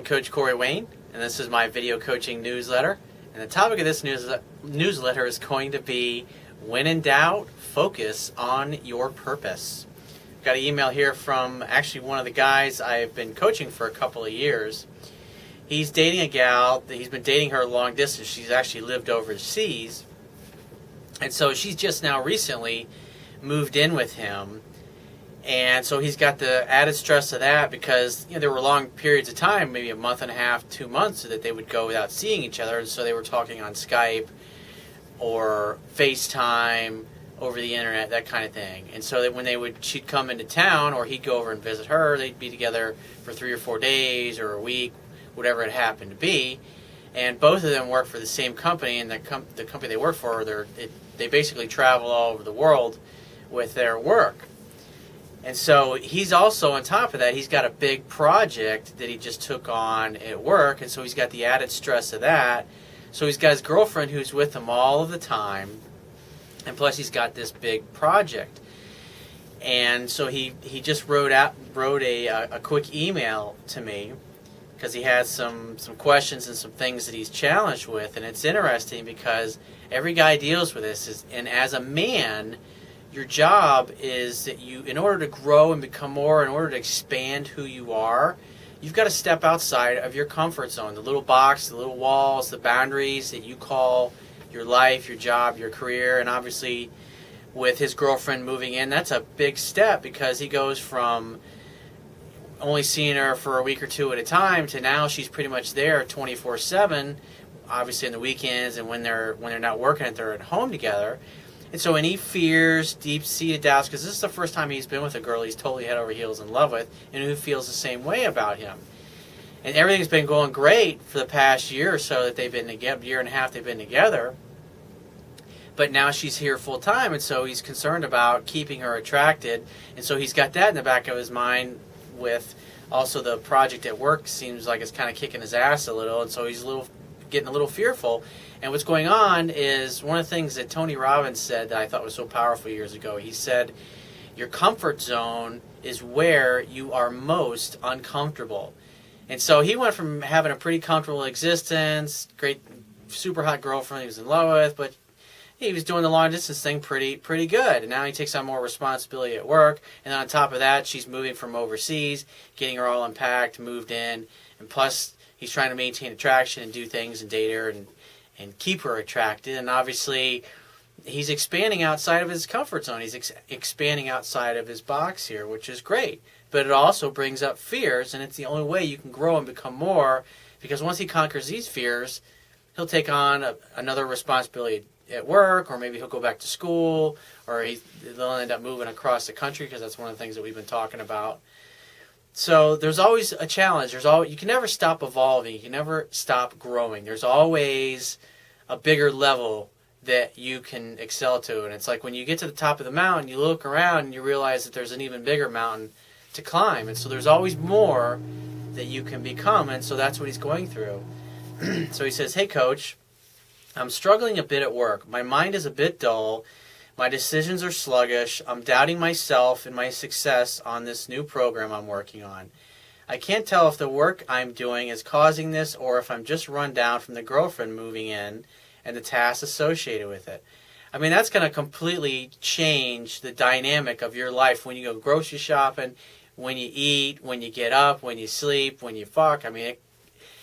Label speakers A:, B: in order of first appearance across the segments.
A: Coach Corey Wayne, and this is my video coaching newsletter. And the topic of this newsletter is going to be, when in doubt, focus on your purpose. Got an email here from actually one of the guys I've been coaching for a couple of years. He's dating a gal. He's been dating her long distance. She's actually lived overseas. And so she's just now recently moved in with him. And so he's got the added stress of that because there were long periods of time, maybe a month and a half, 2 months, that they would go without seeing each other. And so they were talking on Skype or FaceTime over the internet, that kind of thing. And so that when she'd come into town or he'd go over and visit her, they'd be together for 3 or 4 days or a week, whatever it happened to be. And both of them work for the same company, and the company they work for, they basically travel all over the world with their work. And so he's also, on top of that, he's got a big project that he just took on at work, and so he's got the added stress of that. So he's got his girlfriend who's with him all of the time, and plus he's got this big project. And so he just wrote a quick email to me because he has some questions and some things that he's challenged with, and it's interesting because every guy deals with this, and as a man, your job is that in order to grow and become more, in order to expand who you are, you've got to step outside of your comfort zone, the little box, the little walls, the boundaries that you call your life, your job, your career. And obviously with his girlfriend moving in, that's a big step because he goes from only seeing her for a week or two at a time to now she's pretty much there 24/7, obviously on the weekends and when they're not working and they're at home together. And so any fears, deep-seated doubts, because this is the first time he's been with a girl he's totally head over heels in love with and who feels the same way about him. And everything's been going great for the past year or so that they've been together, year and a half they've been together. But now she's here full-time, and so he's concerned about keeping her attracted. And so he's got that in the back of his mind with also the project at work seems like it's kind of kicking his ass a little, and so he's getting a little fearful. And what's going on is one of the things that Tony Robbins said that I thought was so powerful years ago. He said, your comfort zone is where you are most uncomfortable. And so he went from having a pretty comfortable existence, great, super hot girlfriend he was in love with, but he was doing the long distance thing pretty good. And now he takes on more responsibility at work. And then on top of that, she's moving from overseas, getting her all unpacked, moved in, and plus he's trying to maintain attraction and do things and date her and keep her attracted. And obviously he's expanding outside of his comfort zone. He's expanding outside of his box here, which is great. But it also brings up fears, and it's the only way you can grow and become more, because once he conquers these fears, he'll take on another responsibility at work, or maybe he'll go back to school, or they'll end up moving across the country, because that's one of the things that we've been talking about. So there's always a challenge. You can never stop evolving. You can never stop growing. There's always a bigger level that you can excel to. And it's like when you get to the top of the mountain, you look around and you realize that there's an even bigger mountain to climb. And so there's always more that you can become. And so that's what he's going through. So he says, hey, Coach, I'm struggling a bit at work. My mind is a bit dull. My decisions are sluggish. I'm doubting myself and my success on this new program I'm working on. I can't tell if the work I'm doing is causing this or if I'm just run down from the girlfriend moving in and the tasks associated with it. I mean, that's going to completely change the dynamic of your life when you go grocery shopping, when you eat, when you get up, when you sleep, when you fuck. I mean,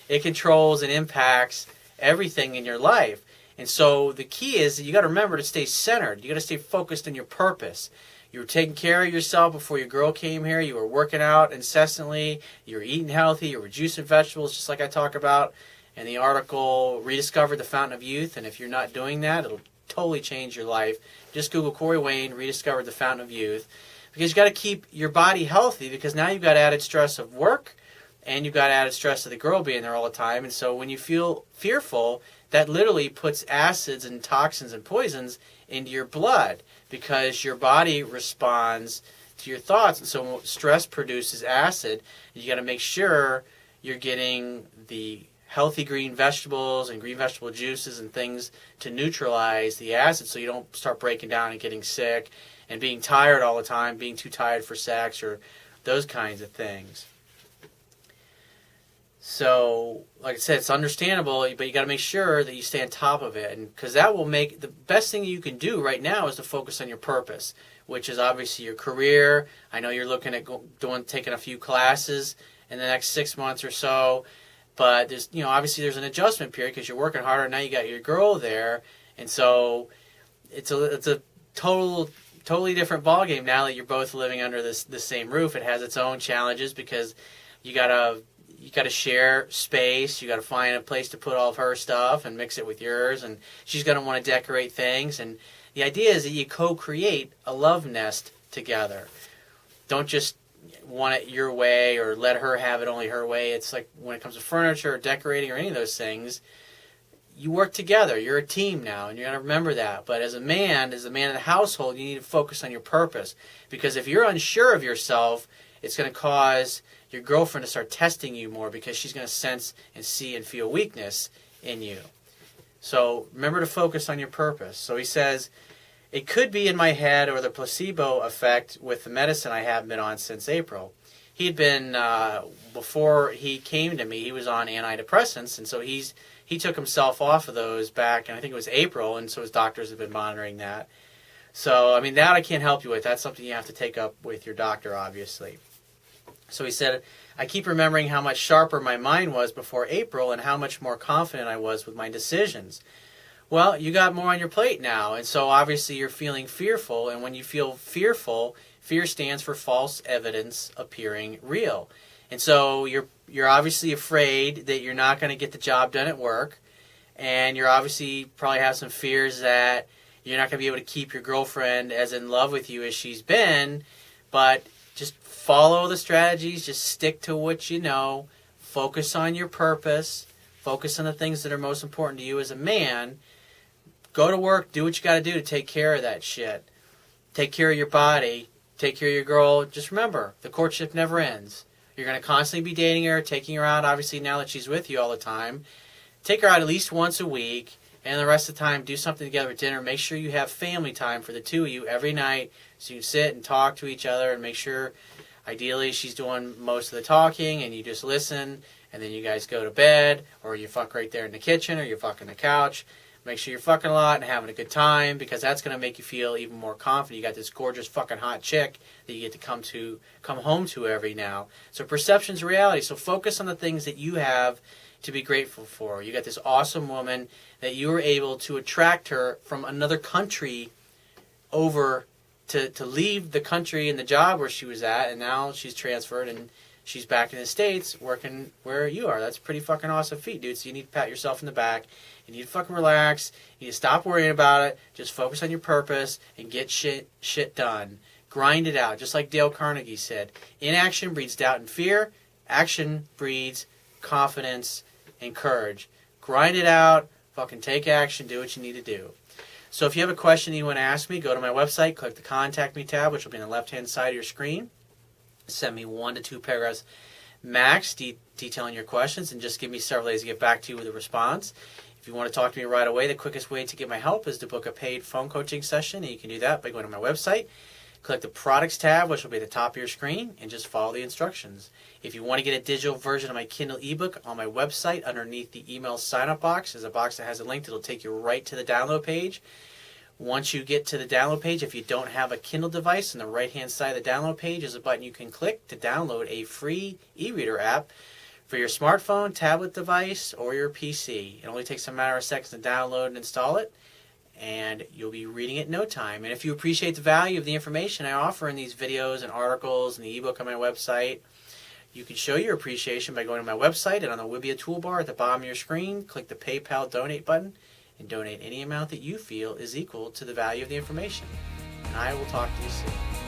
A: it controls and impacts everything in your life. And so the key is that you got to remember to stay centered. You got to stay focused on your purpose. You were taking care of yourself before your girl came here. You were working out incessantly. You were eating healthy. You were juicing vegetables, just like I talk about in the article, Rediscover the Fountain of Youth. And if you're not doing that, it'll totally change your life. Just Google Corey Wayne, Rediscover the Fountain of Youth. Because you got to keep your body healthy, because now you've got added stress of work and you've got added stress of the girl being there all the time. And so when you feel fearful, that literally puts acids and toxins and poisons into your blood because your body responds to your thoughts. And so stress produces acid. You got to make sure you're getting the healthy green vegetables and green vegetable juices and things to neutralize the acid so you don't start breaking down and getting sick and being tired all the time, being too tired for sex or those kinds of things. So, like I said, it's understandable, but you got to make sure that you stay on top of it, and because that will make the best thing you can do right now is to focus on your purpose, which is obviously your career. I know you're looking at taking a few classes in the next 6 months or so, but there's obviously there's an adjustment period because you're working harder. Now you got your girl there, and so it's a totally different ballgame now that you're both living under the same roof. It has its own challenges because you gotta share space. You gotta find a place to put all of her stuff and mix it with yours, and she's gonna want to decorate things. And the idea is that you co-create a love nest together. Don't just want it your way or let her have it only her way. It's like when it comes to furniture or decorating or any of those things, you work together. You're a team now, and you got to remember that. But as a man of the household, you need to focus on your purpose, because if you're unsure of yourself, it's going to cause your girlfriend to start testing you more, because she's going to sense and see and feel weakness in you. So remember to focus on your purpose. So he says, it could be in my head or the placebo effect with the medicine I have been on since April. He had been, before he came to me, he was on antidepressants, and so he took himself off of those back, and I think it was April, and so his doctors have been monitoring that. So, I mean, that I can't help you with. That's something you have to take up with your doctor, obviously. So he said, I keep remembering how much sharper my mind was before April and how much more confident I was with my decisions. Well, you got more on your plate now, and so obviously you're feeling fearful, and when you feel fearful, fear stands for false evidence appearing real. And so you're obviously afraid that you're not going to get the job done at work, and you're obviously probably have some fears that you're not going to be able to keep your girlfriend as in love with you as she's been, but just follow the strategies, just stick to what you know, focus on your purpose, focus on the things that are most important to you as a man. Go to work, do what you got to do to take care of that shit. Take care of your body, take care of your girl. Just remember, the courtship never ends. You're going to constantly be dating her, taking her out, obviously now that she's with you all the time. Take her out at least once a week, and the rest of the time do something together at dinner. Make sure you have family time for the two of you every night, so you can sit and talk to each other, and make sure, ideally, she's doing most of the talking, and you just listen, and then you guys go to bed, or you fuck right there in the kitchen, or you fuck on the couch. Make sure you're fucking a lot and having a good time, because that's going to make you feel even more confident. You got this gorgeous fucking hot chick that you get to come home to every now. So perception's reality. So focus on the things that you have to be grateful for. You got this awesome woman that you were able to attract her from another country over to leave the country and the job where she was at, and now she's transferred and she's back in the States working where you are. That's a pretty fucking awesome feat, dude. So you need to pat yourself in the back. You need to fucking relax. You need to stop worrying about it. Just focus on your purpose and get shit done. Grind it out. Just like Dale Carnegie said, inaction breeds doubt and fear. Action breeds confidence and courage. Grind it out. Fucking take action. Do what you need to do. So if you have a question you want to ask me, go to my website, click the Contact Me tab, which will be on the left-hand side of your screen. Send me 1 to 2 paragraphs max detailing your questions, and just give me several days to get back to you with a response. If you want to talk to me right away, the quickest way to get my help is to book a paid phone coaching session, and you can do that by going to my website. Click the Products tab, which will be at the top of your screen, and just follow the instructions. If you want to get a digital version of my Kindle ebook, on my website, underneath the email sign-up box, is a box that has a link that will take you right to the download page. Once you get to the download page, if you don't have a Kindle device, on the right-hand side of the download page is a button you can click to download a free e-reader app for your smartphone, tablet device, or your PC. It only takes a matter of seconds to download and install it, and you'll be reading it in no time. And if you appreciate the value of the information I offer in these videos and articles and the ebook on my website, you can show your appreciation by going to my website, and on the Wibbia toolbar at the bottom of your screen, click the PayPal donate button and donate any amount that you feel is equal to the value of the information. And I will talk to you soon.